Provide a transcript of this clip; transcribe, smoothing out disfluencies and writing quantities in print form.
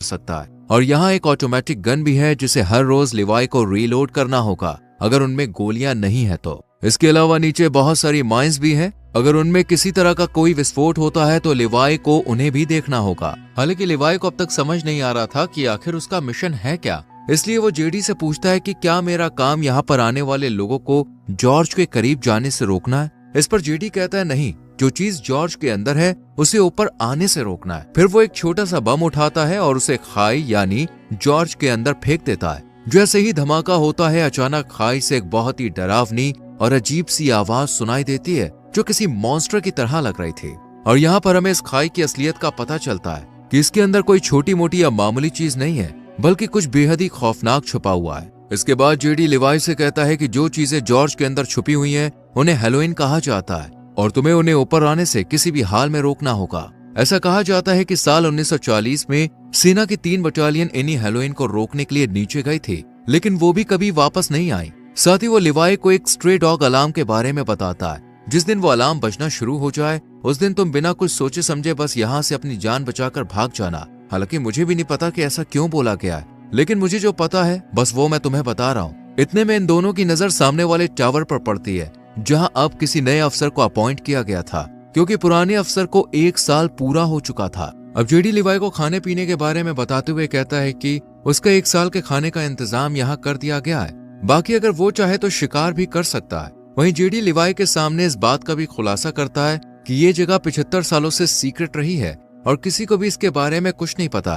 सकता है। और यहाँ एक ऑटोमेटिक गन भी है जिसे हर रोज लिवाई को रीलोड करना होगा अगर उनमें गोलियां नहीं है तो। इसके अलावा नीचे बहुत सारी माइंस भी हैं। अगर उनमें किसी तरह का कोई विस्फोट होता है तो लिवाई को उन्हें भी देखना होगा। हालांकि लिवाई को अब तक समझ नहीं आ रहा था कि आखिर उसका मिशन है क्या, इसलिए वो जेडी से पूछता है कि क्या मेरा काम यहाँ पर आने वाले लोगों को जॉर्ज के करीब जाने से रोकना है। इस पर जेडी कहता है नहीं, जो चीज जॉर्ज के अंदर है उसे ऊपर आने से रोकना है। फिर वो एक छोटा सा बम उठाता है और उसे खाई यानी जॉर्ज के अंदर फेंक देता है। जैसे ही धमाका होता है अचानक खाई से एक बहुत ही डरावनी और अजीब सी आवाज सुनाई देती है जो किसी मॉन्स्टर की तरह लग रही थी। और यहाँ पर हमें इस खाई की असलियत का पता चलता है कि इसके अंदर कोई छोटी मोटी या मामूली चीज नहीं है बल्कि कुछ बेहद ही खौफनाक छुपा हुआ है। इसके बाद जेडी लिवाई से कहता है कि जो चीजें जॉर्ज के अंदर छुपी हुई हैं उन्हें हैलोवीन कहा जाता है और तुम्हें उन्हें ऊपर आने से किसी भी हाल में रोकना होगा। ऐसा कहा जाता है कि साल 1940 में सेना की 3 बटालियन इन्हीं हैलोवीन को रोकने के लिए नीचे गई थी, लेकिन वो भी कभी वापस नहीं आई। साथ ही वो लिवाई को एक स्ट्रे डॉग अलार्म के बारे में बताता है। जिस दिन वो अलार्म बजना शुरू हो जाए उस दिन तुम बिना कुछ सोचे समझे बस यहाँ से अपनी जान बचाकर भाग जाना। हालांकि मुझे भी नहीं पता कि ऐसा क्यों बोला गया है, लेकिन मुझे जो पता है बस वो मैं तुम्हें बता रहा हूँ। इतने में इन दोनों की नजर सामने वाले टावर पर पड़ती है जहाँ अब किसी नए अफसर को अपॉइंट किया गया था, क्योंकि पुराने अफसर को 1 साल पूरा हो चुका था। अब जेडी लिवाई को खाने पीने के बारे में बताते हुए कहता है कि उसका 1 साल के खाने का इंतजाम यहाँ कर दिया गया है, बाकी अगर वो चाहे तो शिकार भी कर सकता है। वहीं जेडी लिवाई के सामने इस बात का भी खुलासा करता है कि ये जगह 75 सालों से सीक्रेट रही है और किसी को भी इसके बारे में कुछ नहीं पता।